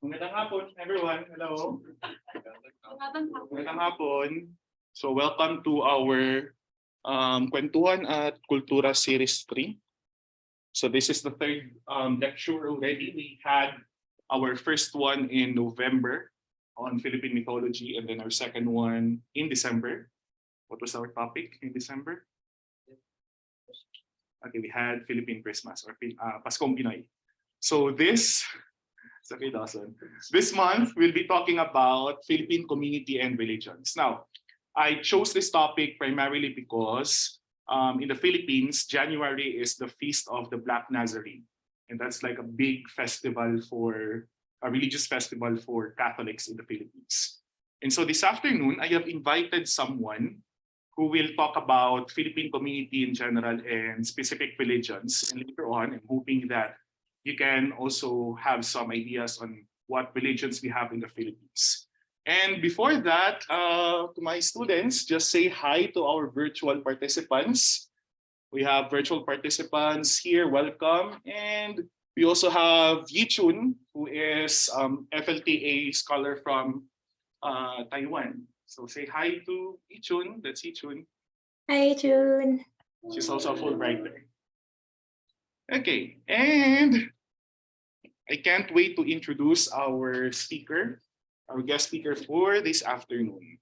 Magandang hapon, everyone. Hello. Magandang hapon. So welcome to our Kwentuhan at Kultura Series 3. So this is the third lecture already. We had our first one in November on Philippine mythology, and then our second one in December. What was our topic in December? Okay, we had Philippine Christmas or Paskong Pinoy. So okay, Dawson. This month, we'll be talking about Philippine community and religions. Now, I chose this topic primarily because in the Philippines, January is the Feast of the Black Nazarene. And that's like a big festival a religious festival for Catholics in the Philippines. And so this afternoon, I have invited someone who will talk about Philippine community in general and specific religions. And later on, I'm hoping that you can also have some ideas on what religions we have in the Philippines. And before that, to my students, just say hi to our virtual participants. We have virtual participants here, welcome. And we also have Yichun, who is FLTA scholar from Taiwan. So say hi to Yichun, that's Yichun. Hi, June. She's also a Fulbrighter. Okay, and I can't wait to introduce our guest speaker for this afternoon.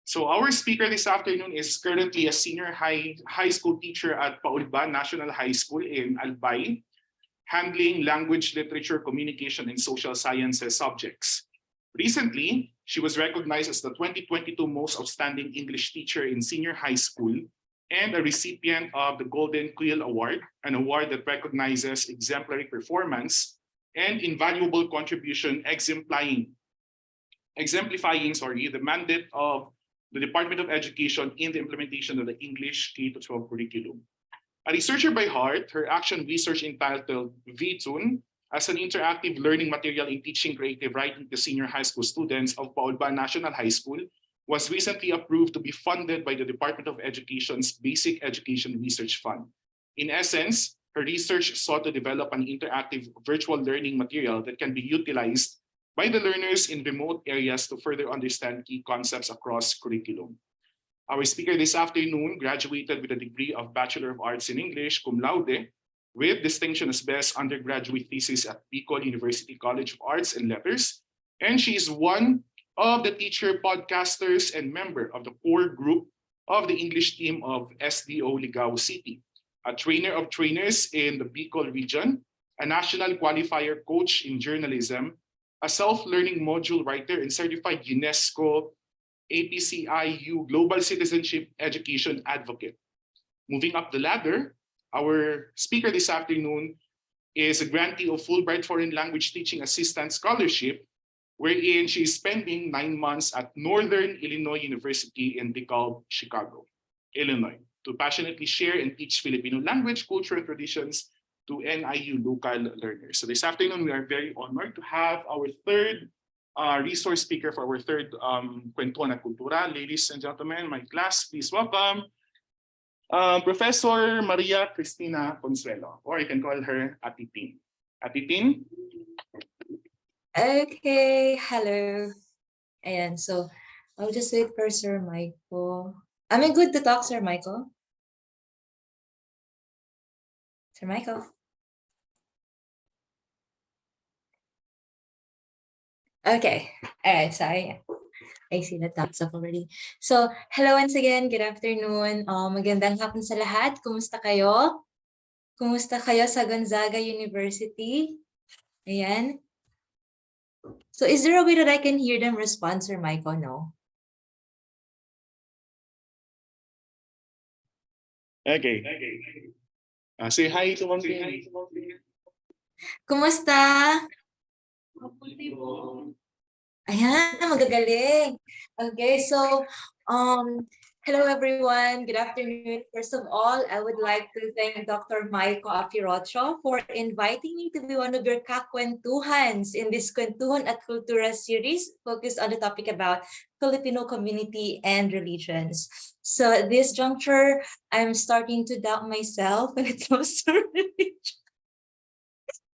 So our speaker this afternoon is currently a senior high school teacher at Paulba National High School in Albay, handling language, literature, communication, and social sciences subjects. Recently, she was recognized as the 2022 Most Outstanding English Teacher in Senior High School and a recipient of the Golden Quill Award, an award that recognizes exemplary performance and invaluable contribution exemplifying the mandate of the Department of Education in the implementation of the English K-12 curriculum. A researcher by heart, her action research entitled VTUN as an interactive learning material in teaching creative writing to senior high school students of Paulba National High School was recently approved to be funded by the Department of Education's Basic Education Research Fund. In essence, her research sought to develop an interactive virtual learning material that can be utilized by the learners in remote areas to further understand key concepts across curriculum. Our speaker this afternoon graduated with a degree of Bachelor of Arts in English, cum laude, with distinction as Best Undergraduate Thesis at Bicol University College of Arts and Letters, and she is one of the teacher podcasters and member of the core group of the English team of SDO Ligao City, a trainer of trainers in the Bicol region, a national qualifier coach in journalism, a self-learning module writer and certified UNESCO APCIU Global Citizenship Education Advocate. Moving up the ladder, our speaker this afternoon is a grantee of Fulbright Foreign Language Teaching Assistant Scholarship, wherein she is spending 9 months at Northern Illinois University in DeKalb, Chicago, Illinois, to passionately share and teach Filipino language, culture, and traditions to NIU local learners. So this afternoon, we are very honored to have our third resource speaker for our third Kwentuhan at Kultura. Ladies and gentlemen, my class, please welcome Professor Maria Cristina Consuelo, or you can call her Atitin. Atitin? Okay, hello. And so I'll just wait for Sir Michael. Am I good to talk, Sir Michael? Sir Michael? Okay, all right, sorry. I see the thumbs up already. So, hello once again, good afternoon. Magandang hapon sa lahat. Kumusta kayo? Kumusta kayo sa Gonzaga University? Ayan. So, is there a way that I can hear them respond, Sir Michael? No? Okay. Say hi to Ma'am. Kumusta? Ayan, magagaling. Okay, so hello everyone. Good afternoon. First of all, I would like to thank Dr. Maiko Apirocho for inviting me to be one of your kakwentuhans in this Kwentuhan at Kultura series focused on the topic about Filipino community and religions. So at this juncture, I'm starting to doubt myself when it comes to religion.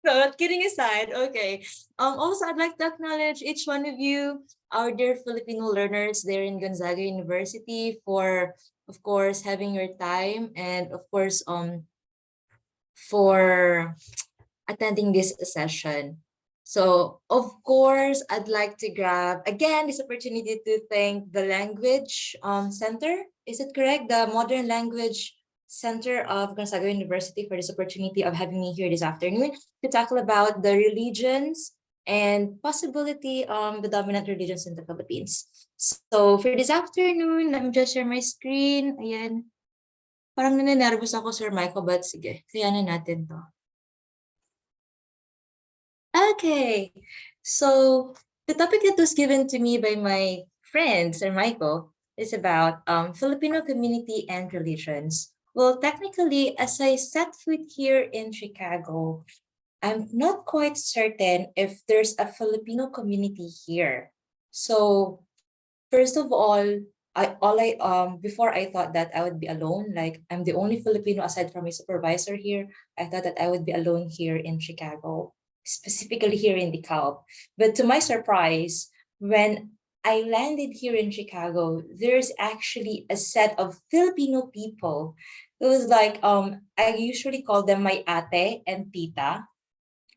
No, kidding aside, okay. Also, I'd like to acknowledge each one of you, our dear Filipino learners there in Gonzaga University, for, of course, having your time, and of course, for attending this session. So, of course, I'd like to grab again this opportunity to thank the Language Center. Is it correct? The Modern Language Center of Gonzaga University for this opportunity of having me here this afternoon to tackle about the religions and possibility the dominant religions in the Philippines. So for this afternoon, let me just share my screen. Ayan. Parang naninervous ako, Sir Michael, but sige, kayanin natin to. Okay, so the topic that was given to me by my friend, Sir Michael, is about Filipino community and religions. Well, technically, as I set foot here in Chicago, I'm not quite certain if there's a Filipino community here. So first of all, before I thought that I would be alone, like I'm the only Filipino aside from my supervisor here. I thought that I would be alone here in Chicago, specifically here in DeKalb. But to my surprise, when I landed here in Chicago, there's actually a set of Filipino people. It was like I usually call them my ate and tita.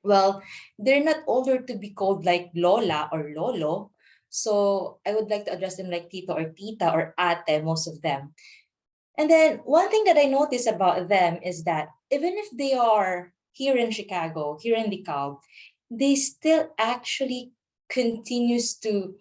Well, they're not older to be called like Lola or Lolo. So I would like to address them like Tito or Tita or Ate, most of them. And then one thing that I notice about them is that even if they are here in Chicago, here in DeKalb, they still actually continues to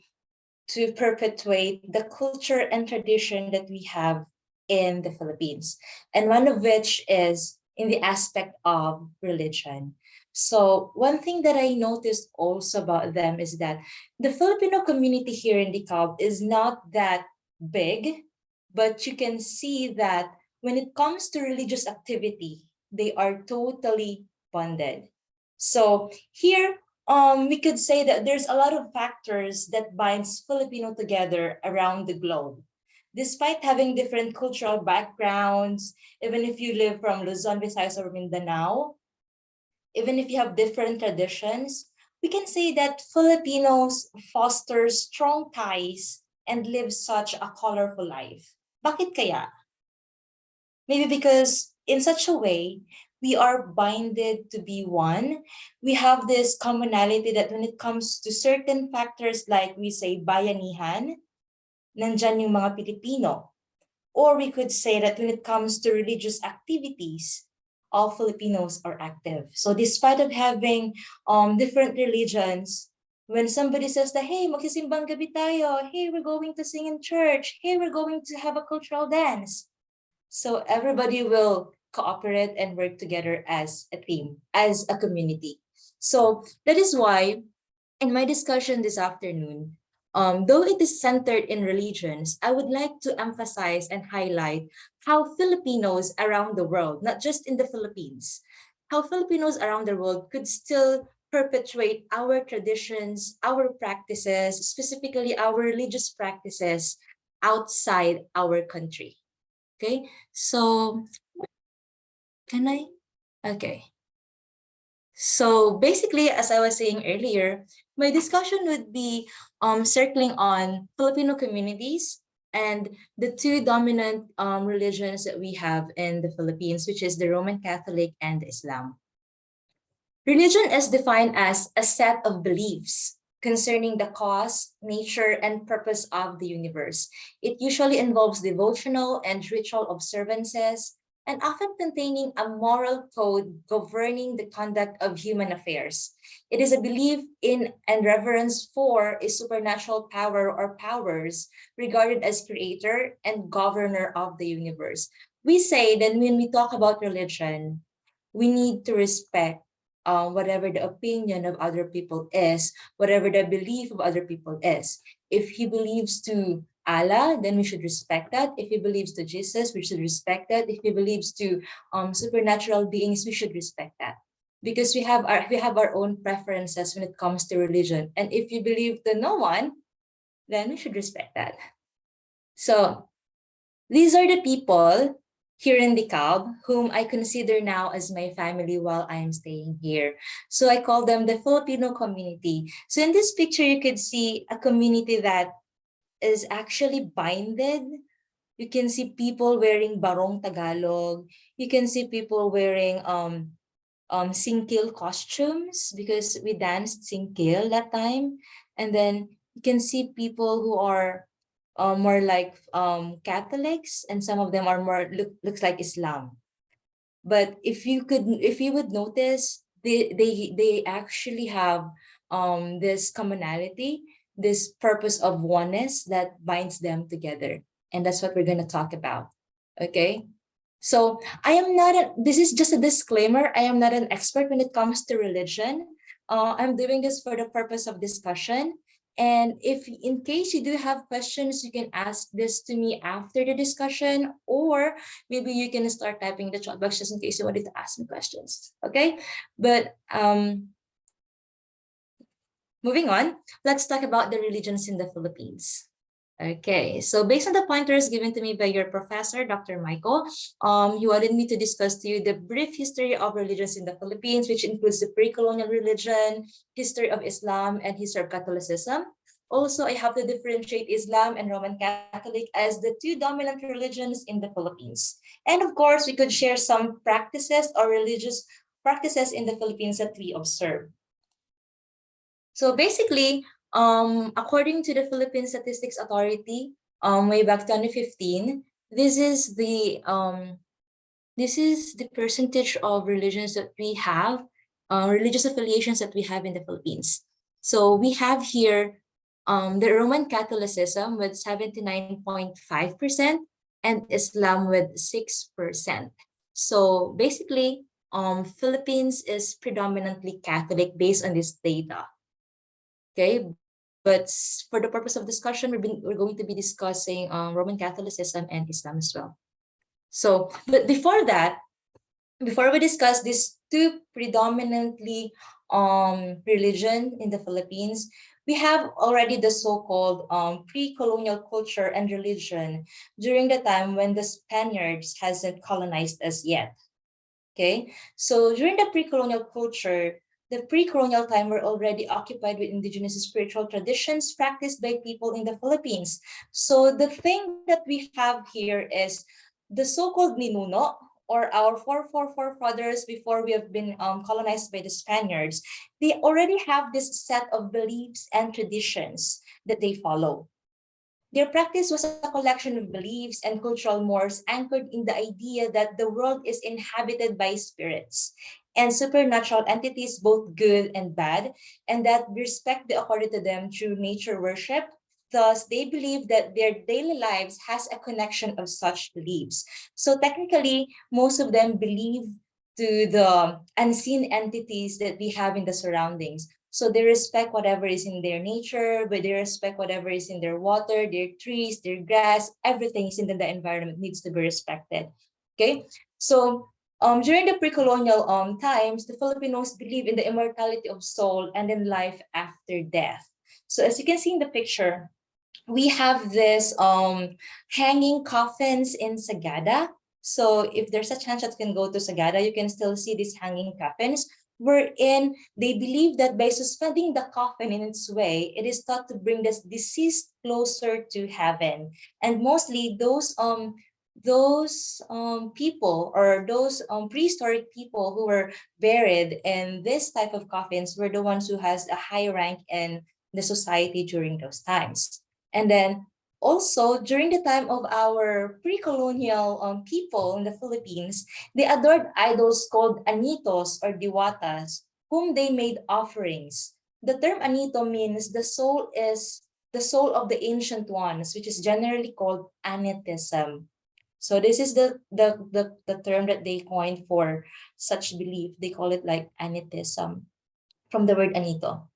perpetuate the culture and tradition that we have in the Philippines. And one of which is in the aspect of religion. So one thing that I noticed also about them is that the Filipino community here in DeKalb is not that big, but you can see that when it comes to religious activity, they are totally bonded. So here, we could say that there's a lot of factors that binds Filipino together around the globe. Despite having different cultural backgrounds, even if you live from Luzon, Visayas, or Mindanao, even if you have different traditions, we can say that Filipinos foster strong ties and live such a colorful life. Bakit kaya? Maybe because in such a way, we are binded to be one. We have this commonality that when it comes to certain factors like we say bayanihan, nandyan yung mga Pilipino. Or we could say that when it comes to religious activities, all Filipinos are active. So despite of having different religions, when somebody says that, hey, magsisimbang gabi tayo, hey, we're going to sing in church, hey, we're going to have a cultural dance, so everybody will cooperate and work together as a team, as a community. So that is why in my discussion this afternoon, though it is centered in religions, I would like to emphasize and highlight how Filipinos around the world, not just in the Philippines, how Filipinos around the world could still perpetuate our traditions, our practices, specifically our religious practices outside our country. Okay, so can I? Okay. So basically, as I was saying earlier, my discussion would be circling on Filipino communities and the two dominant religions that we have in the Philippines, which is the Roman Catholic and Islam. Religion is defined as a set of beliefs concerning the cause, nature, and purpose of the universe. It usually involves devotional and ritual observances, and often containing a moral code governing the conduct of human affairs. It is a belief in and reverence for a supernatural power or powers regarded as creator and governor of the universe. We say that when we talk about religion, we need to respect whatever the opinion of other people is, whatever the belief of other people is. If he believes to Allah, then we should respect that. If he believes to Jesus, we should respect that. If he believes to supernatural beings, we should respect that. Because we have our own preferences when it comes to religion. And if you believe to no one, then we should respect that. So these are the people here in the Cab, whom I consider now as my family while I'm staying here. So I call them the Filipino community. So in this picture, you could see a community that is actually binded. You can see people wearing barong Tagalog. You can see people wearing singkil costumes because we danced singkil that time. And then you can see people who are more like Catholics, and some of them are more looks like Islam. But if you would notice, they actually have this commonality, this purpose of oneness that binds them together, and that's what we're going to talk about. Okay, so I am not this is just a disclaimer. I am not an expert when it comes to religion. I'm doing this for the purpose of discussion. And if in case you do have questions, you can ask this to me after the discussion, or maybe you can start typing in the chat box just in case you wanted to ask me questions. Okay, but moving on, let's talk about the religions in the Philippines. Okay, so based on the pointers given to me by your professor, Dr. Michael, he wanted me to discuss to you the brief history of religions in the Philippines, which includes the pre-colonial religion, history of Islam, and history of Catholicism. Also, I have to differentiate Islam and Roman Catholic as the two dominant religions in the Philippines. And of course, we could share some practices or religious practices in the Philippines that we observe. So basically, according to the Philippine Statistics Authority, way back 2015, this is the percentage of religions that we have, religious affiliations that we have in the Philippines. So we have here the Roman Catholicism with 79.5% and Islam with 6%. So basically, Philippines is predominantly Catholic based on this data. Okay, but for the purpose of discussion, we're going to be discussing Roman Catholicism and Islam as well. So, but before that, before we discuss these two predominantly religion in the Philippines, we have already the so-called pre-colonial culture and religion during the time when the Spaniards hasn't colonized us yet. Okay, so during the pre-colonial culture, the pre-colonial time were already occupied with indigenous spiritual traditions practiced by people in the Philippines. So the thing that we have here is the so-called ninuno, or our forefathers before we have been colonized by the Spaniards. They already have this set of beliefs and traditions that they follow. Their practice was a collection of beliefs and cultural mores anchored in the idea that the world is inhabited by spirits and supernatural entities, both good and bad, and that respect be accorded to them through nature worship. Thus, they believe that their daily lives has a connection of such beliefs. So technically, most of them believe to the unseen entities that we have in the surroundings. So they respect whatever is in their nature, but they respect whatever is in their water, their trees, their grass, everything is in the environment needs to be respected. Okay, so during the pre-colonial times, the Filipinos believe in the immortality of soul and in life after death. So as you can see in the picture, we have this hanging coffins in Sagada. So if there's a chance that you can go to Sagada, you can still see these hanging coffins, wherein they believe that by suspending the coffin in its way, it is thought to bring the deceased closer to heaven. And mostly those people, or those prehistoric people who were buried in this type of coffins, were the ones who has a high rank in the society during those times. And then also during the time of our pre-colonial people in the Philippines, they adored idols called anitos or diwatas, whom they made offerings. The term anito means the soul is the soul of the ancient ones, which is generally called anitism. So this is the term that they coined for such belief. They call it like anitism from the word anito.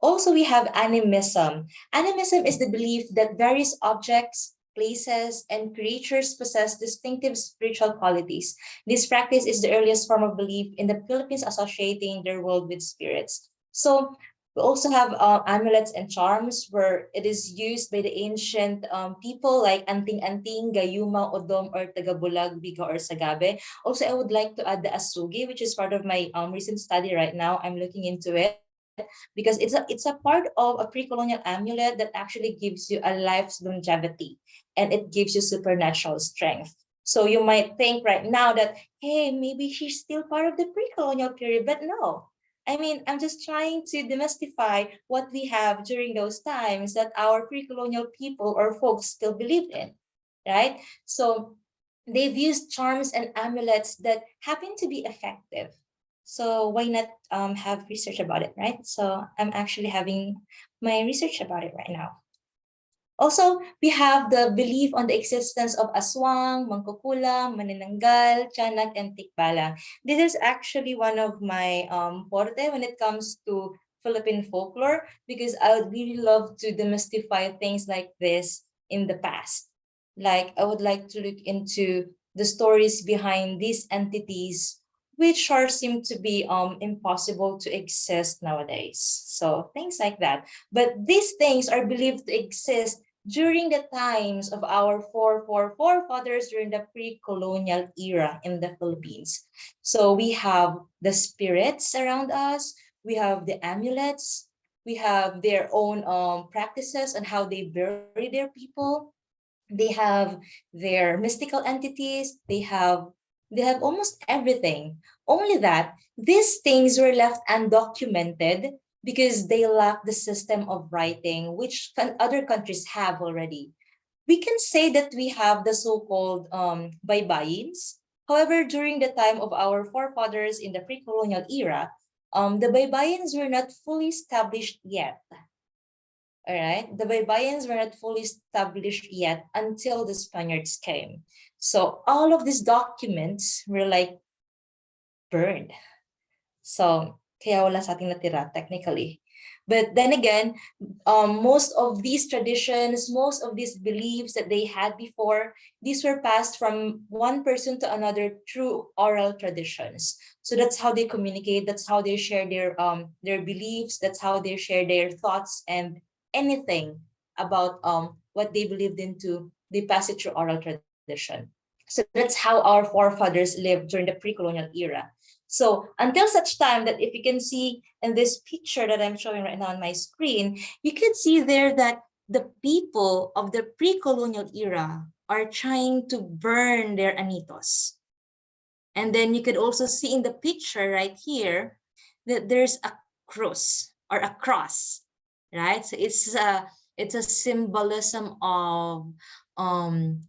Also, we have animism. Animism is the belief that various objects, places, and creatures possess distinctive spiritual qualities. This practice is the earliest form of belief in the Philippines associating their world with spirits. So We also have amulets and charms where it is used by the ancient people like Anting-Anting, Gayuma, Odom, or Tagabulag, Biga, or Sagabe. Also, I would like to add the Asugi, which is part of my recent study right now. I'm looking into it because it's a part of a pre-colonial amulet that actually gives you a life's longevity, and it gives you supernatural strength. So you might think right now that, hey, maybe she's still part of the pre-colonial period, but no. I mean, I'm just trying to demystify what we have during those times that our pre-colonial people or folks still believed in, right? So they've used charms and amulets that happen to be effective. So why not have research about it, right? So I'm actually having my research about it right now. Also, we have the belief on the existence of aswang, mangkukulam, manananggal, tiyanak, and tikbalang. This is actually one of my forte when it comes to Philippine folklore, because I would really love to demystify things like this in the past. Like, I would like to look into the stories behind these entities, which are seem to be impossible to exist nowadays. So things like that. But these things are believed to exist during the times of our forefathers during the pre-colonial era in the Philippines. So we have the spirits around us, we have the amulets, we have their own practices on how they bury their people. They have their mystical entities, they have almost everything. Only that these things were left undocumented because they lack the system of writing, which other countries have already. We can say that we have the so-called baybayins. However, during the time of our forefathers in the pre-colonial era, the baybayins were not fully established yet. All right, the baybayins were not fully established yet until the Spaniards came. So all of these documents were like burned. So, kaya wala sa ating natira technically. But then again, most of these traditions, most of these beliefs that they had before, these were passed from one person to another through oral traditions. So that's how they communicate. That's how they share their beliefs. That's how they share their thoughts and anything about what they believed into. They pass it through oral tradition. So that's how our forefathers lived during the pre-colonial era. So until such time that if you can see in this picture that I'm showing right now on my screen, you can see there that the people of the pre-colonial era are trying to burn their anitos. And then you could also see in the picture right here that there's a cross or a cross, right? So it's a symbolism of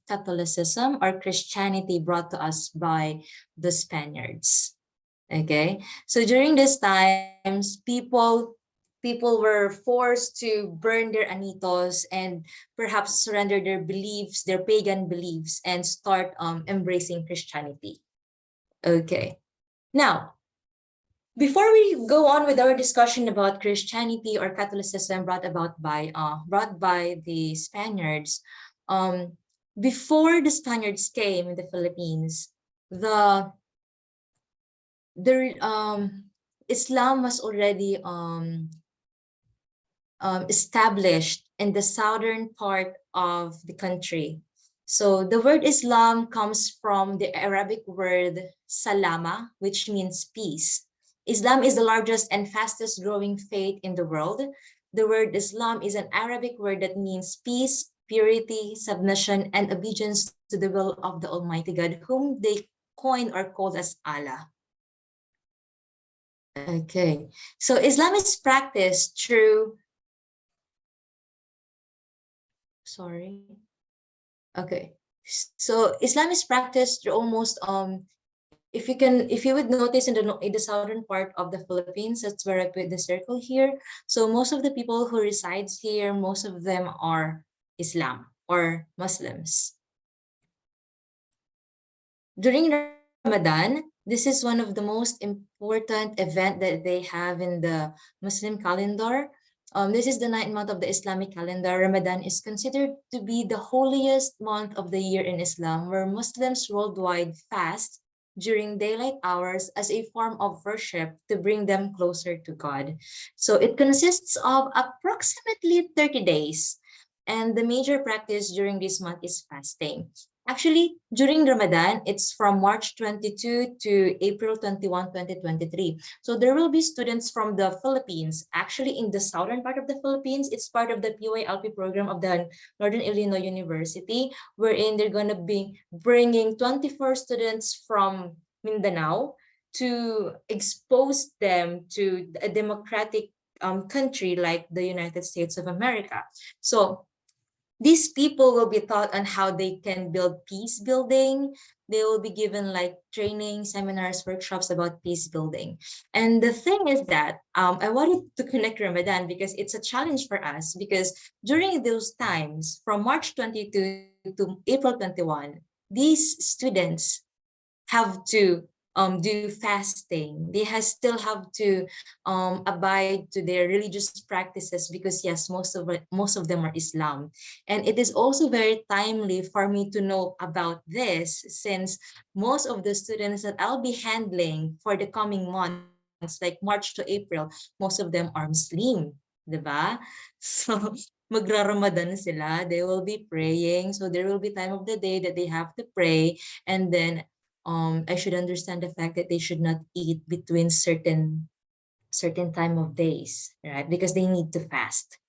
Catholicism or Christianity brought to us by the Spaniards. Okay, so during these times, people were forced to burn their anitos and perhaps surrender their beliefs, their pagan beliefs, and start embracing Christianity. Okay, now before we go on with our discussion about Christianity or Catholicism brought by the Spaniards, before the Spaniards came in the Philippines, the Islam was already established in the southern part of the country. So the word Islam comes from the Arabic word salama, which means peace. Islam is the largest and fastest growing faith in the world. The word Islam is an Arabic word that means peace, purity, submission, and obedience to the will of the Almighty God, whom they coin or called as Allah. Okay, so Islam is practiced through, sorry. Okay, so Islam is practiced through almost if you would notice in the southern part of the Philippines, that's where I put the circle here. So most of the people who resides here, most of them are Islam or Muslims. During Ramadan, this is one of the most important event that they have in the Muslim calendar. This is the 9th month of the Islamic calendar. Ramadan is considered to be the holiest month of the year in Islam, where Muslims worldwide fast during daylight hours as a form of worship to bring them closer to God. So it consists of approximately 30 days. And the major practice during this month is fasting. Actually, during Ramadan, it's from March 22 to April 21, 2023. So there will be students from the Philippines. Actually, in the southern part of the Philippines, it's part of the PYLP program of the Northern Illinois University, wherein they're going to be bringing 24 students from Mindanao to expose them to a democratic country like the United States of America. So these people will be taught on how they can build peace building. They will be given like training, seminars, workshops about peace building. And the thing is that I wanted to connect Ramadan because it's a challenge for us, because during those times, from March 22 to April 21, these students have to do fasting. They still have to abide to their religious practices, because yes, most of them are Islam. And it is also very timely for me to know about this, since most of the students that I'll be handling for the coming months, like March to April, most of them are Muslim, diba? So magra-Ramadan sila, they will be praying. So there will be time of the day that they have to pray, and then I should understand the fact that they should not eat between certain time of days, right? Because they need to fast.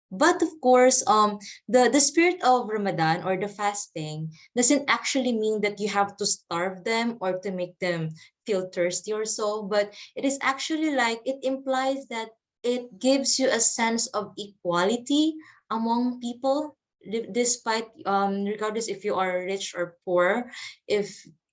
But of course, the spirit of Ramadan or the fasting doesn't actually mean that you have to starve them or to make them feel thirsty or so, but it is actually like it implies that it gives you a sense of equality among people, despite regardless if you are rich or poor.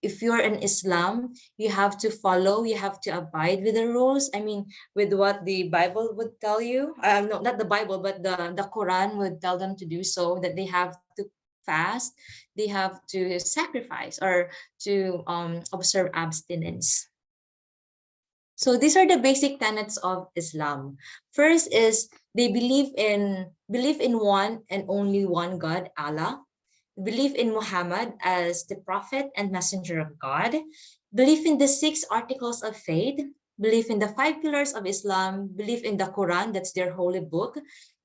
If you're in Islam, you have to follow, you have to abide with the rules. I mean, with what the Bible would tell you. No, not the Bible, but the Quran would tell them to do, so that they have to fast, they have to sacrifice, or to observe abstinence. So these are the basic tenets of Islam. First is they believe in one and only one God, Allah. Believe in Muhammad as the prophet and messenger of God. Believe in the 6 articles of faith. Believe in the 5 pillars of Islam. Believe in the Quran, that's their holy book,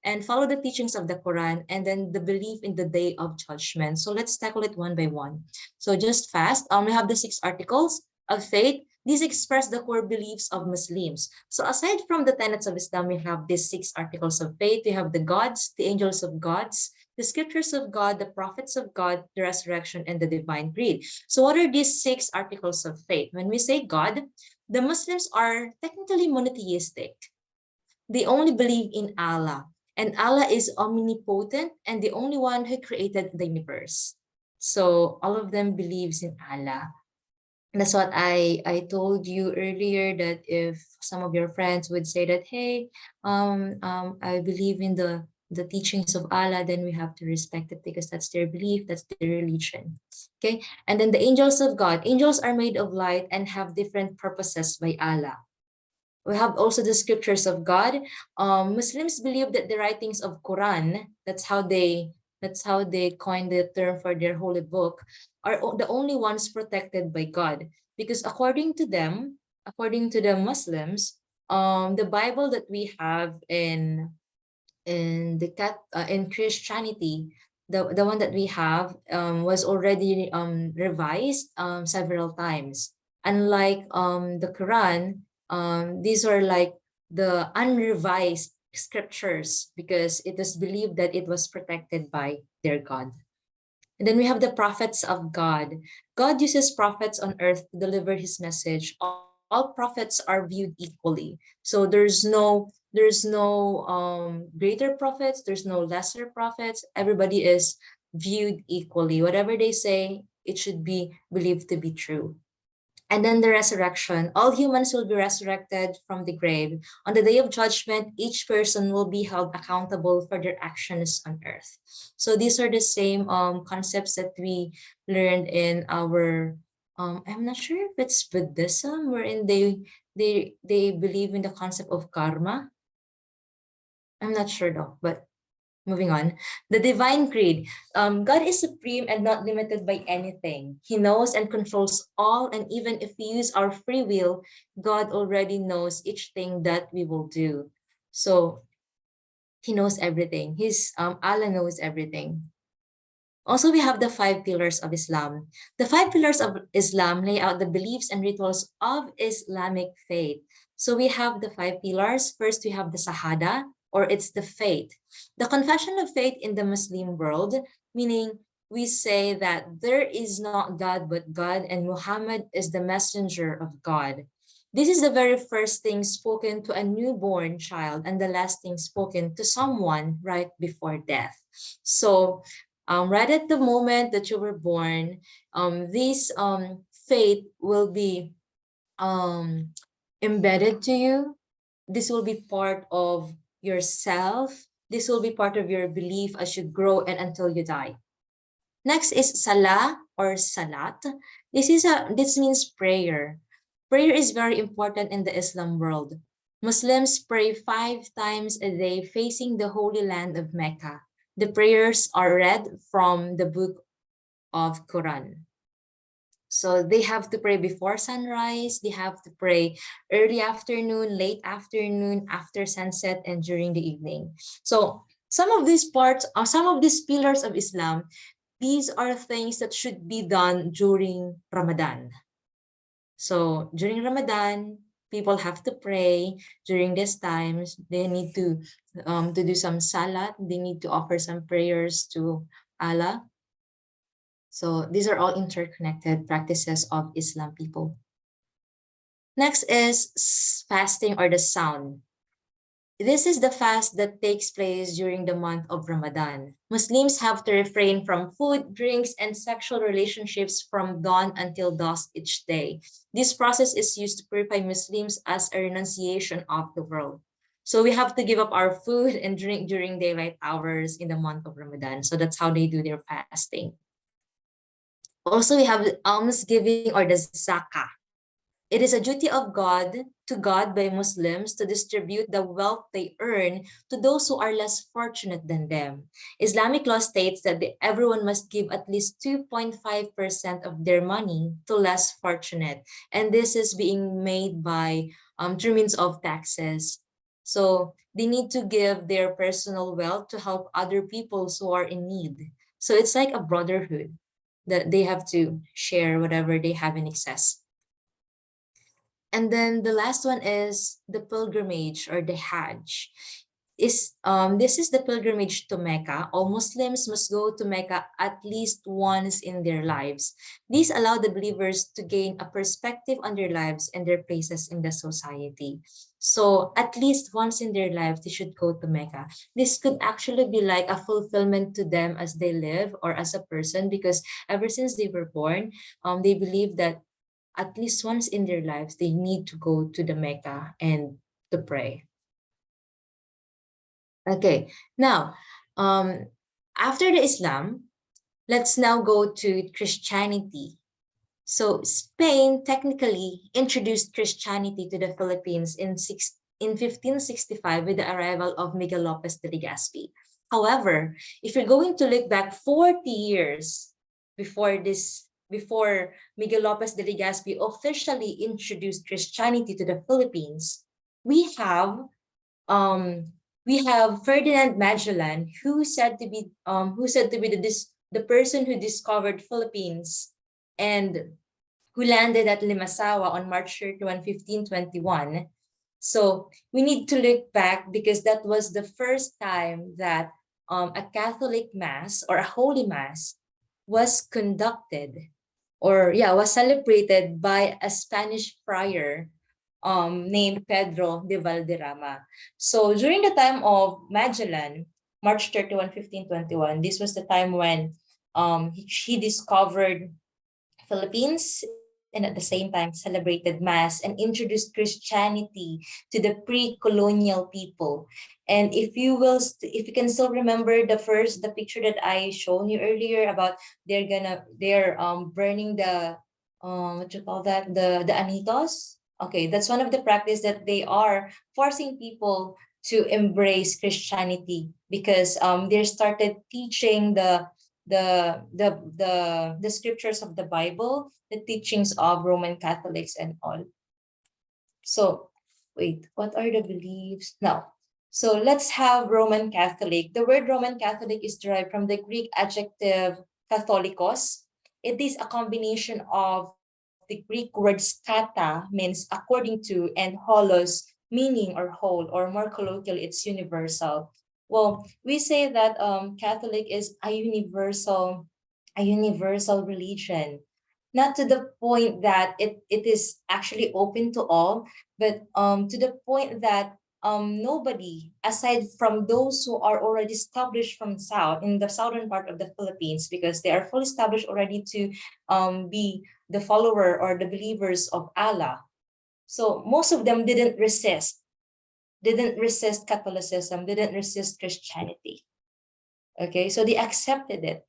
and follow the teachings of the Quran. And then the belief in the day of judgment. So let's tackle it one by one. So just fast. We have the 6 articles of faith. These express the core beliefs of Muslims. So aside from the tenets of Islam, we have these 6 articles of faith. We have the gods, the angels of gods, the scriptures of God, the prophets of God, the resurrection, and the divine creed. So what are these 6 articles of faith? When we say God, the Muslims are technically monotheistic. They only believe in Allah, and Allah is omnipotent and the only one who created the universe. So all of them believes in Allah. That's what I told you earlier, that if some of your friends would say that, hey, I believe in the teachings of Allah, then we have to respect it, because that's their belief, that's their religion. Okay. And then the angels of God. Angels are made of light and have different purposes by Allah. We have also the scriptures of God. Muslims believe that the writings of Quran, that's how they coined the term for their holy book, are the only ones protected by God. Because according to them, according to the Muslims, the Bible that we have in Christianity, the one that we have was already revised several times. Unlike the Quran, these are like the unrevised scriptures, because it is believed that it was protected by their God. And then we have the prophets of God. God uses prophets on earth to deliver his message. All prophets are viewed equally. So there's no greater prophets, there's no lesser prophets. Everybody is viewed equally. Whatever they say, it should be believed to be true. And then the resurrection. All humans will be resurrected from the grave. On the day of judgment, each person will be held accountable for their actions on earth. So these are the same concepts that we learned in our I'm not sure if it's Buddhism, wherein they believe in the concept of karma. I'm not sure though, but Moving on, the divine creed. God is supreme and not limited by anything. He knows and controls all, and even if we use our free will, God already knows each thing that we will do. So he knows everything. Allah knows everything. Also, we have the five pillars of Islam. The five pillars of Islam lay out the beliefs and rituals of Islamic faith. So we have the five pillars. First, we have the Shahada, or it's the faith. The confession of faith in the Muslim world, meaning we say that there is not God but God, and Muhammad is the messenger of God. This is the very first thing spoken to a newborn child and the last thing spoken to someone right before death. So right at the moment that you were born, this faith will be um, embedded to you. This will be part of yourself. This will be part of your belief as you grow and until you die. Next is salah or salat. This means prayer. Prayer is very important in the Islam world. Muslims pray 5 times a day facing the holy land of Mecca. The prayers are read from the book of Quran. So they have to pray before sunrise, they have to pray early afternoon, late afternoon, after sunset, and during the evening. So some of these parts, or some of these pillars of Islam, these are things that should be done during Ramadan. So during Ramadan, people have to pray. During these times, they need to do some salat. They need to offer some prayers to Allah. So these are all interconnected practices of Islam people. Next is fasting or the sound. This is the fast that takes place during the month of Ramadan. Muslims have to refrain from food, drinks, and sexual relationships from dawn until dusk each day. This process is used to purify Muslims as a renunciation of the world. So we have to give up our food and drink during daylight hours in the month of Ramadan. So that's how they do their fasting. Also, we have almsgiving or the zakah. It is a duty of God to God by Muslims to distribute the wealth they earn to those who are less fortunate than them. Islamic law states that everyone must give at least 2.5% of their money to less fortunate, and this is being made by through means of taxes. So they need to give their personal wealth to help other people who are in need. So it's like a brotherhood that they have to share whatever they have in excess. And then the last one is the pilgrimage or the Hajj. This is the pilgrimage to Mecca. All Muslims must go to Mecca at least once in their lives. These allow the believers to gain a perspective on their lives and their places in the society. So at least once in their lives, they should go to Mecca. This could actually be like a fulfillment to them as they live or as a person, because ever since they were born, they believe that at least once in their lives, they need to go to the Mecca and to pray. Okay, now, after the Islam, let's now go to Christianity. So Spain technically introduced Christianity to the Philippines in 1565 with the arrival of Miguel Lopez de Legazpi. However, if you're going to look back 40 years before Miguel Lopez de Legazpi officially introduced Christianity to the Philippines, we have Ferdinand Magellan, who said to be the person who discovered Philippines and who landed at Limasawa on March 31, 1521. So we need to look back because that was the first time that a Catholic Mass or a Holy Mass was conducted was celebrated by a Spanish friar named Pedro de Valderrama. So during the time of Magellan, March 31, 1521, this was the time when he discovered Philippines and at the same time celebrated Mass and introduced Christianity to the pre-colonial people. And if you can still remember the picture that I shown you earlier about they're burning the what you call that, the anitos. Okay, that's one of the practice that they are forcing people to embrace Christianity because they started teaching the scriptures of the Bible, the teachings of Roman Catholics and all. So wait, what are the beliefs now? So let's have Roman Catholic. The word Roman Catholic is derived from the Greek adjective Catholicos. It is a combination of the Greek word skata, means according to, and holos, meaning or whole, or more colloquially, it's universal. Well, we say that Catholic is a universal religion, not to the point that it is actually open to all, but to the point that nobody aside from those who are already established from south in the southern part of the Philippines, because they are fully established already to be the follower or the believers of Allah. So most of them didn't resist Catholicism, didn't resist Christianity. Okay, so they accepted it.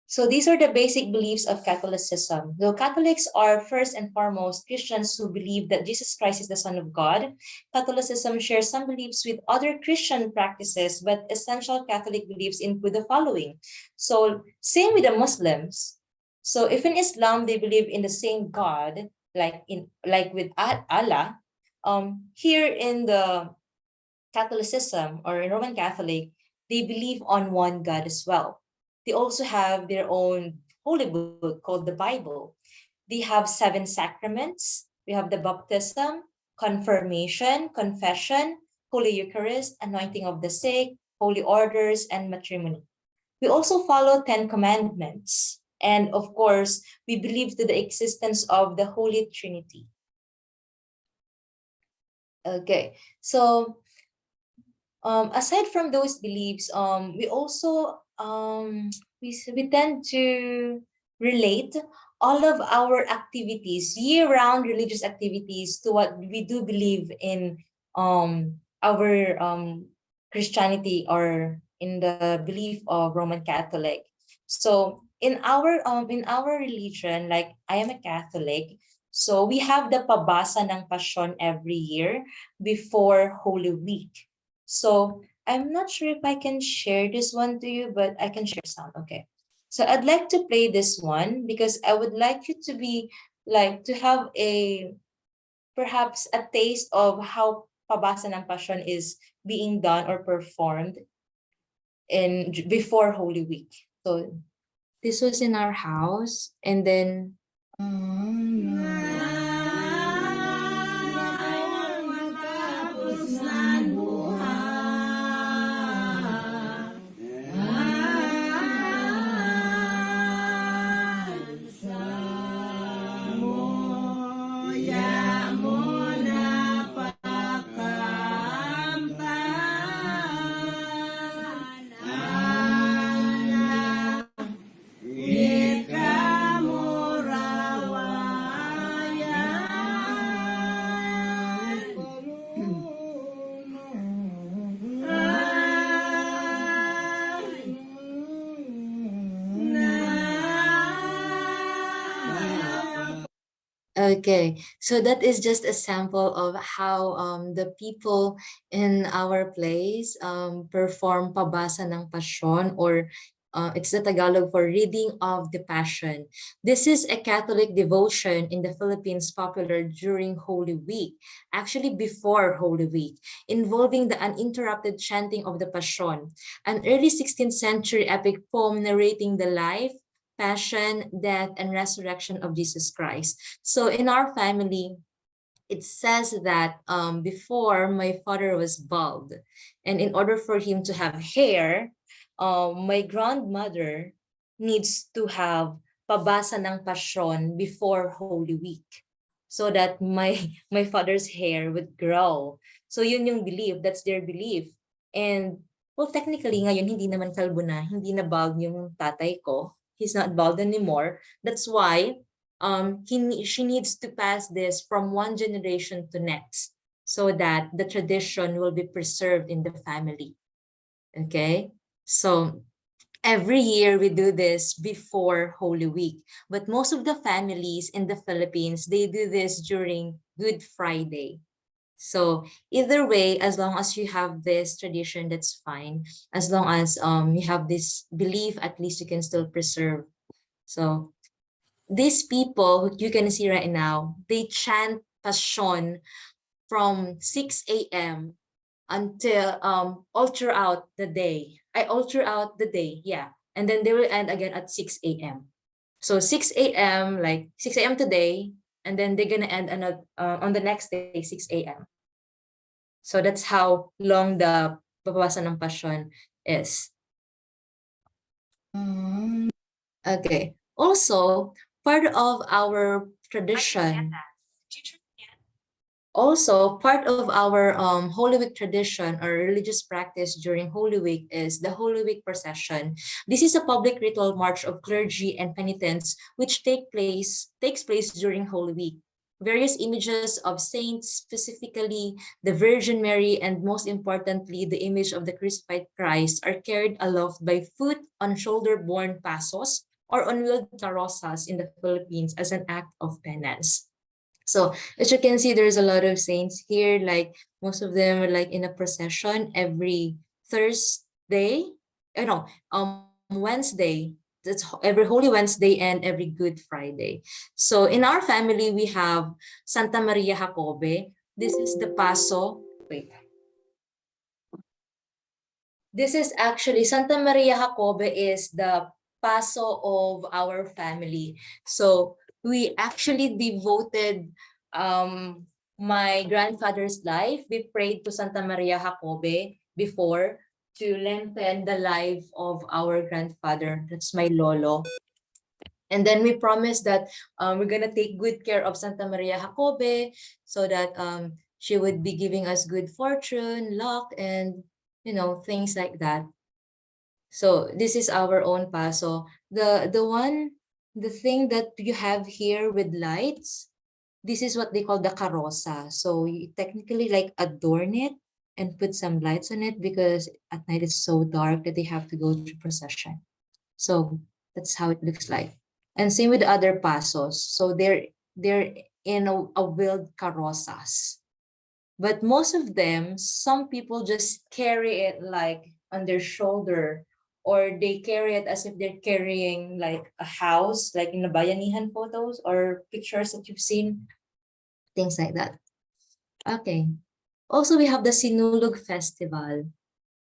So these are the basic beliefs of Catholicism. Though Catholics are first and foremost Christians who believe that Jesus Christ is the Son of God, Catholicism shares some beliefs with other Christian practices, but essential Catholic beliefs include the following. So same with the Muslims. So if in Islam they believe in the same God, like with Allah, here in the Catholicism or in Roman Catholic, they believe on one God as well. They also have their own holy book called the Bible. They have 7 sacraments. We have the baptism, confirmation, confession, Holy Eucharist, anointing of the sick, holy orders, and matrimony. We also follow 10 commandments. And of course, we believe to the existence of the Holy Trinity. Okay, so aside from those beliefs, we also we tend to relate all of our activities, year-round religious activities, to what we do believe in our Christianity or in the belief of Roman Catholic. So in our religion, like I am a Catholic, so we have the pabasa ng Passion every year before Holy Week. So I'm not sure if I can share this one to you, but I can share sound. Okay. So I'd like to play this one because I would like you to be like to have a perhaps a taste of how pabasa ng Passion is being done or performed in before Holy Week. So this was in our house, and then okay, so that is just a sample of how the people in our place perform pabasa ng Passion, or it's the Tagalog for reading of the Passion. This is a Catholic devotion in the Philippines popular during Holy Week, actually before Holy Week, involving the uninterrupted chanting of the Passion, an early 16th century epic poem narrating the life, passion, death, and resurrection of Jesus Christ. So in our family, it says that before my father was bald, and in order for him to have hair, my grandmother needs to have pabasa ng Passion before Holy Week, so that my father's hair would grow. So yun yung belief, that's their belief. And well, technically ngayon hindi naman kalbo na, hindi na bald yung tatay ko. He's not bald anymore. That's why she needs to pass this from one generation to next, so that the tradition will be preserved in the family. Okay, so every year we do this before Holy Week, but most of the families in the Philippines, they do this during Good Friday. So either way, as long as you have this tradition, that's fine. As long as you have this belief, at least you can still preserve. So these people who you can see right now, they chant Passion from 6 a.m. until all throughout the day. I all throughout the day, yeah. And then they will end again at 6 a.m. So 6 a.m. like 6 a.m. today, and then they're gonna end on the next day 6 a.m. So that's how long the Papawasan ng Passion is. Okay. Also, part of our tradition, part of our Holy Week tradition or religious practice during Holy Week is the Holy Week procession. This is a public ritual march of clergy and penitents which takes place during Holy Week. Various images of saints, specifically the Virgin Mary, and most importantly, the image of the crucified Christ, are carried aloft by foot on shoulder-borne pasos or on wheeled carrozas in the Philippines as an act of penance. So as you can see, there's a lot of saints here. Like most of them are like in a procession every Thursday. No, Wednesday. That's every Holy Wednesday and every Good Friday. So in our family, we have Santa Maria Jacobe. This is the Paso. Wait. This is actually Santa Maria Jacobe is the Paso of our family. So we actually devoted my grandfather's life. We prayed to Santa Maria Jacobe before to lengthen the life of our grandfather. That's my lolo. And then we promised that we're gonna take good care of Santa Maria Jacobe so that she would be giving us good fortune, luck, and things like that. So this is our own paso. The thing that you have here with lights, this is what they call the carroza. So you technically like adorn it and put some lights on it because at night it's so dark that they have to go through procession. So that's how it looks like. And same with the other pasos. So they're in a wheeled carrozas. But most of them, some people just carry it like on their shoulder, or they carry it as if they're carrying like a house, like in the Bayanihan photos or pictures that you've seen, things like that. Okay. Also, we have the Sinulog Festival.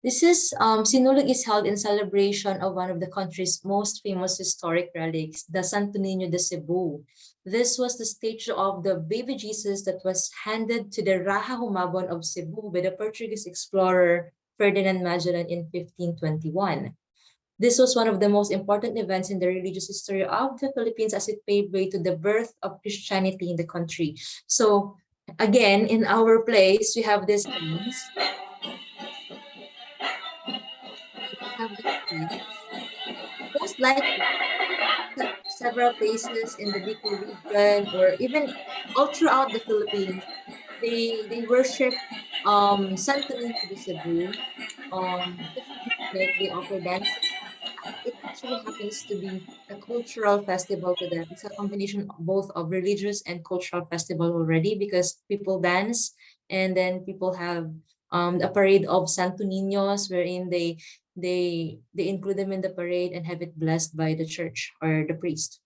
Sinulog is held in celebration of one of the country's most famous historic relics, the Santo Niño de Cebu. This was the statue of the baby Jesus that was handed to the Raja Humabon of Cebu by the Portuguese explorer Ferdinand Magellan in 1521. This was one of the most important events in the religious history of the Philippines as it paved way to the birth of Christianity in the country. So again, in our place, we have this things. We have these things. Most likely, several places in the Bicol region or even all throughout the Philippines, they worship Santo Niño de Cebu. Like they offer dancing. It actually happens to be a cultural festival to them. It's a combination of both of religious and cultural festival already because people dance and then people have a parade of Santo Niños wherein they include them in the parade and have it blessed by the church or the priest.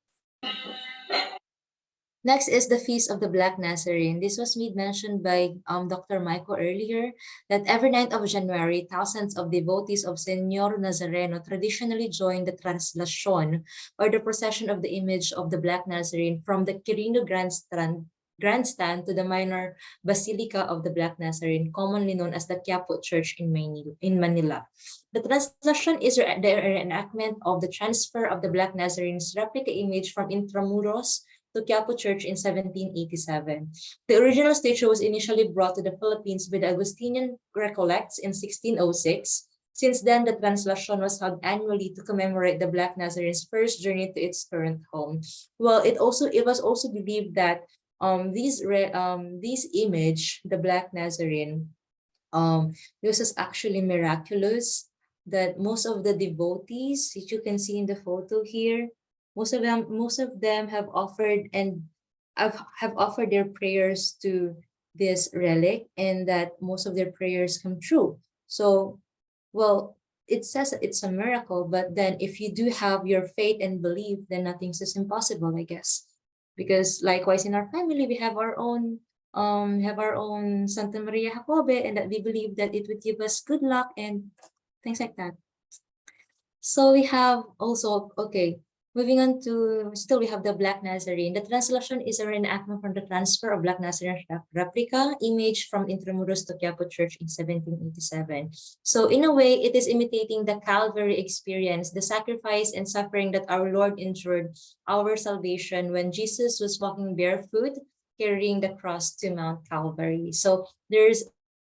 Next is the Feast of the Black Nazarene. This was made mentioned by Dr. Michael earlier, that every 9th of January, thousands of devotees of Señor Nazareno traditionally join the Translacion, or the procession of the image of the Black Nazarene from the Quirino Grandstand to the minor Basilica of the Black Nazarene, commonly known as the Quiapo Church in Manila. The Translacion is the reenactment of the transfer of the Black Nazarene's replica image from Intramuros to Quiapo Church in 1787. The original statue was initially brought to the Philippines by the Augustinian Recollects in 1606. Since then, the Translation was held annually to commemorate the Black Nazarene's first journey to its current home. Well, it was also believed that this image, the Black Nazarene, this is actually miraculous. That most of the devotees that you can see in the photo here, most of them have offered and have offered their prayers to this relic, and that most of their prayers come true. So, well, it says that it's a miracle, but then if you do have your faith and belief, then nothing's is impossible, I guess. Because likewise in our family, we have our own Santa Maria Jacobe, and that we believe that it would give us good luck and things like that. So we have also, okay, moving on to, still we have the Black Nazarene. The translation is a reenactment from the transfer of Black Nazarene replica image from Intramuros to Quiapo Church in 1787. So in a way, it is imitating the Calvary experience, the sacrifice and suffering that our Lord endured our salvation when Jesus was walking barefoot, carrying the cross to Mount Calvary. So there's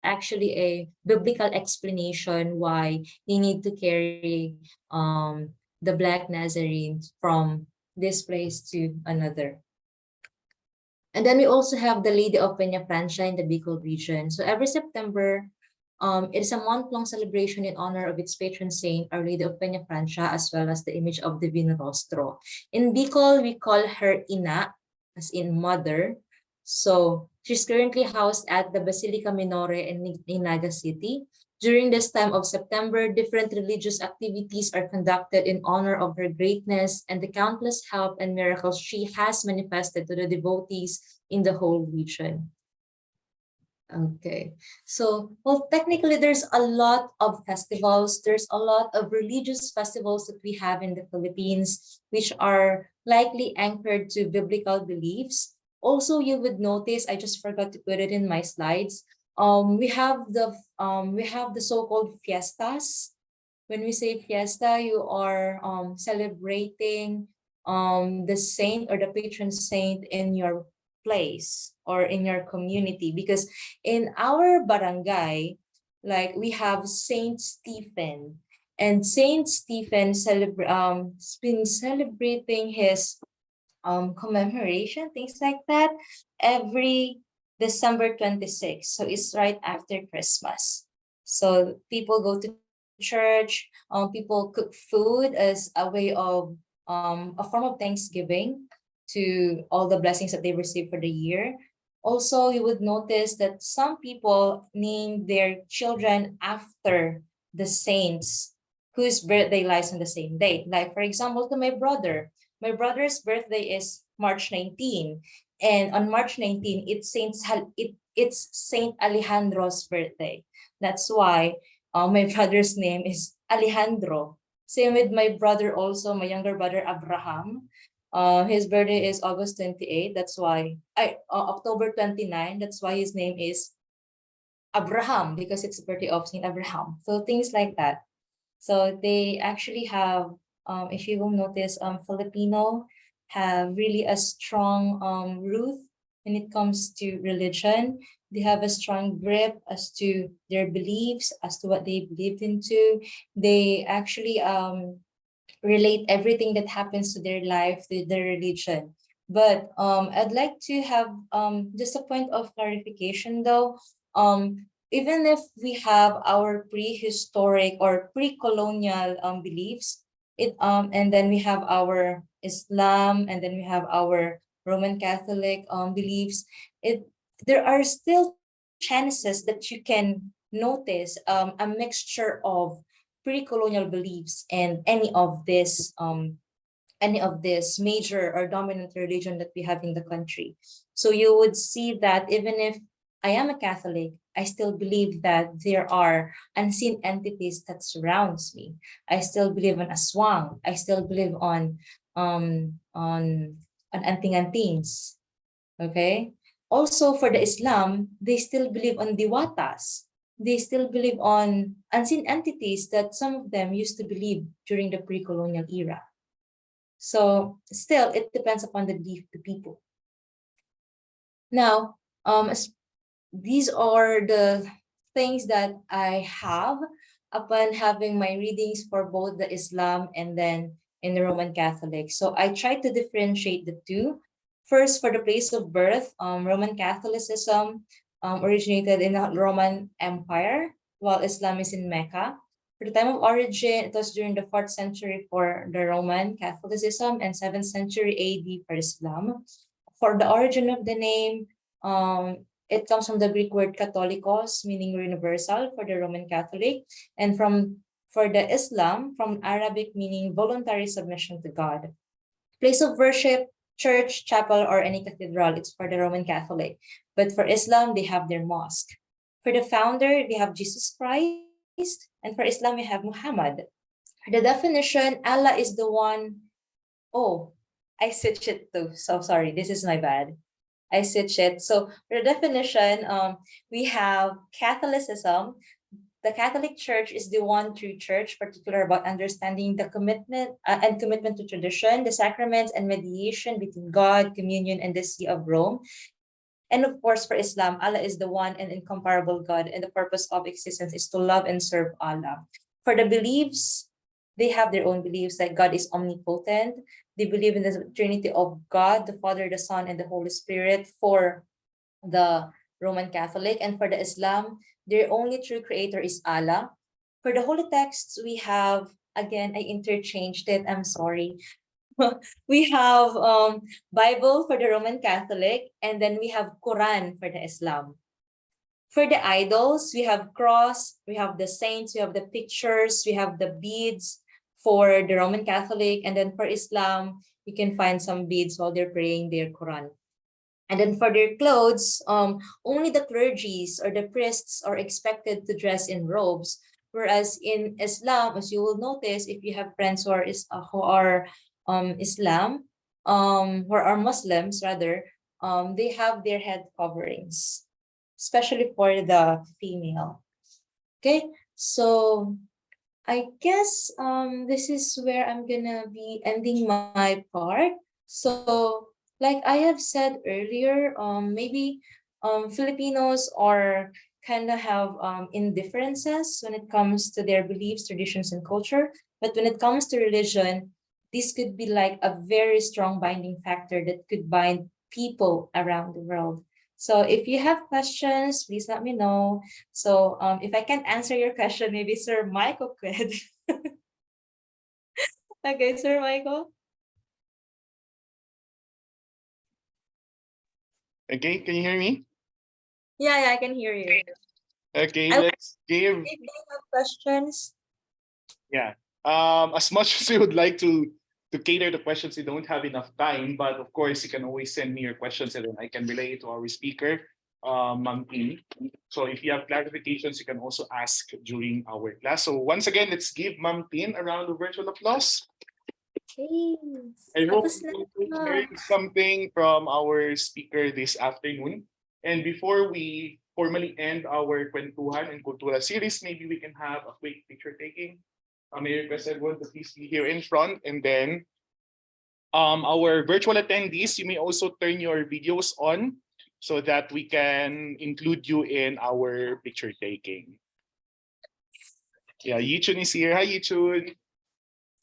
actually a biblical explanation why they need to carry the Black Nazarene from this place to another. And then we also have the Lady of Peñafrancia in the Bicol region. So every September, it is a month-long celebration in honor of its patron saint, Our Lady of Peñafrancia, as well as the image of Divino Rostro. In Bicol, we call her Ina, as in mother. So she's currently housed at the Basilica Minore in Naga City. During this time of September, different religious activities are conducted in honor of her greatness and the countless help and miracles she has manifested to the devotees in the whole region. Okay, so, well, technically there's a lot of festivals. There's a lot of religious festivals that we have in the Philippines, which are likely anchored to biblical beliefs. Also, you would notice, I just forgot to put it in my slides. We have the so-called fiestas. When we say fiesta, you are celebrating the saint or the patron saint in your place or in your community, because in our barangay, like, we have Saint Stephen, and Saint Stephen been celebrating his commemoration, things like that, every December 26th. So it's right after Christmas. So people go to church, people cook food as a way of a form of thanksgiving to all the blessings that they receive for the year. Also, you would notice that some people name their children after the saints whose birthday lies on the same date. Like, for example, to my brother. My brother's birthday is March 19, and on March 19, it's Saint Alejandro's birthday. That's why my brother's name is Alejandro. Same with my brother also, my younger brother Abraham. His birthday is August 28. That's why October 29. That's why his name is Abraham, because it's the birthday of Saint Abraham. So things like that. So they actually have, if you will notice, Filipino have really a strong root when it comes to religion. They have a strong grip as to their beliefs, as to what they believed into. They actually relate everything that happens to their life to their religion. But I'd like to have just a point of clarification though. Even if we have our prehistoric or pre-colonial beliefs, and then we have our Islam, and then we have our Roman Catholic beliefs, there are still chances that you can notice a mixture of pre-colonial beliefs and any of this major or dominant religion that we have in the country. So you would see that even if I am a Catholic, I still believe that there are unseen entities that surrounds me. I still believe on aswang. I still believe on anting-antings. Okay. Also for the Islam, they still believe on diwatas. They still believe on unseen entities that some of them used to believe during the pre-colonial era. So still, it depends upon the belief of the people. Now, these are the things that I have upon having my readings for both the Islam and then in the Roman Catholic. So I try to differentiate the two. First, for the place of birth, Roman Catholicism originated in the Roman Empire, while Islam is in Mecca. For the time of origin, it was during the 4th century for the Roman Catholicism and 7th century AD for Islam. For the origin of the name, it comes from the Greek word Katholikos, meaning universal for the Roman Catholic, and for the Islam, from Arabic, meaning voluntary submission to God. Place of worship, church, chapel, or any cathedral, it's for the Roman Catholic. But for Islam, they have their mosque. For the founder, we have Jesus Christ, and for Islam, we have Muhammad. For the definition, Allah is the one. Oh, I switched it too. So sorry, this is my bad. I switched it. So for the definition, we have Catholicism. The Catholic Church is the one true church, particular about understanding the commitment to tradition, the sacraments, and mediation between God, communion, and the See of Rome. And of course, for Islam, Allah is the one and incomparable God, and the purpose of existence is to love and serve Allah. For the beliefs, they have their own beliefs, like God is omnipotent. They believe in the Trinity of God, the Father, the Son, and the Holy Spirit for the Roman Catholic. And for the Islam, their only true creator is Allah. For the holy texts, we have, again, I interchanged it, I'm sorry. We have Bible for the Roman Catholic, and then we have Quran for the Islam. For the idols, we have cross, we have the saints, we have the pictures, we have the beads for the Roman Catholic, and then for Islam, you can find some beads while they're praying their Quran. And then for their clothes, only the clergies or the priests are expected to dress in robes. Whereas in Islam, as you will notice, if you have friends who are Islam, who are Muslims rather, they have their head coverings, especially for the female. Okay, so I guess this is where I'm gonna be ending my part. So, like I have said earlier, maybe Filipinos are kind of have indifferences when it comes to their beliefs, traditions, and culture. But when it comes to religion, this could be like a very strong binding factor that could bind people around the world. So if you have questions, please let me know. So if I can't answer your question, maybe Sir Michael could. Okay, Sir Michael. Okay, can you hear me? Yeah, I can hear you. Okay, I let's give. If they have questions. Yeah. As much as we would like to cater the questions, we don't have enough time. But of course, you can always send me your questions, and then I can relay it to our speaker, Ma'am Tin. So if you have clarifications, you can also ask during our class. So once again, let's give Ma'am Tin a round of virtual applause. Okay. I hope Tapos na. you learned something from our speaker this afternoon. And before we formally end our Kwentuhan and Kultura series, maybe we can have a quick picture taking. May I request everyone to please be here in front, and then our virtual attendees, you may also turn your videos on so that we can include you in our picture taking. Yeah, Yichun is here. Hi, Yichun.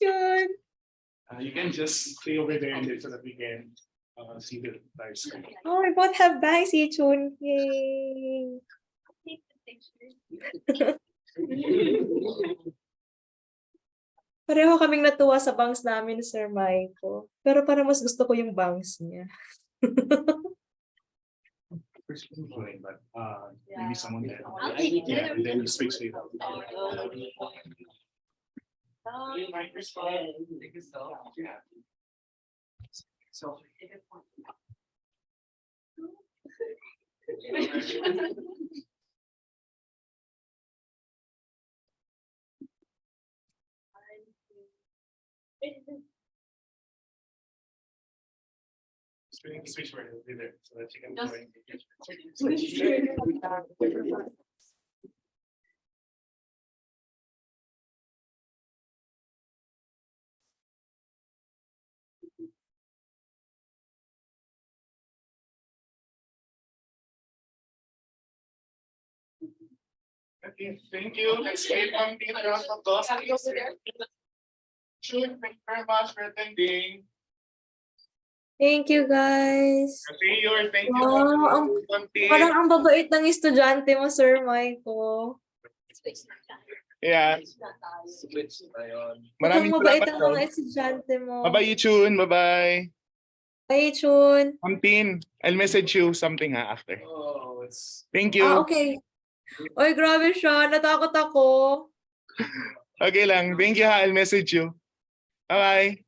Good. You can just stay over there and then so that we can see the entire screen. Oh, we both have bangs, Yichun. Yay. Pareho kaming natuwa sa bangs namin, Sir Michael. Pero parang mas gusto ko yung bangs niya. First join, but maybe someone there. Yeah, and then you switch later. So, switch where it'll be there so that you can join. Okay, thank you. Let's give Ma'am Tin a round of applause. Sure, thank you very much for attending. Thank you, guys. Thank you. Wow, Ma'am Tin. parang ang babait ng estudyante mo, Sir Michael. Yeah. Mukhang Maraming mabait salamat ang daw. mga estudyante mo. Bye-bye, Yichun. Bye-bye. Bye, Chun. Tin, I'll message you something after. Oh, it's Thank you. Okay. Oy, grabe siya. Natakot ako. Okay lang. Thank you I'll message you. Bye-bye.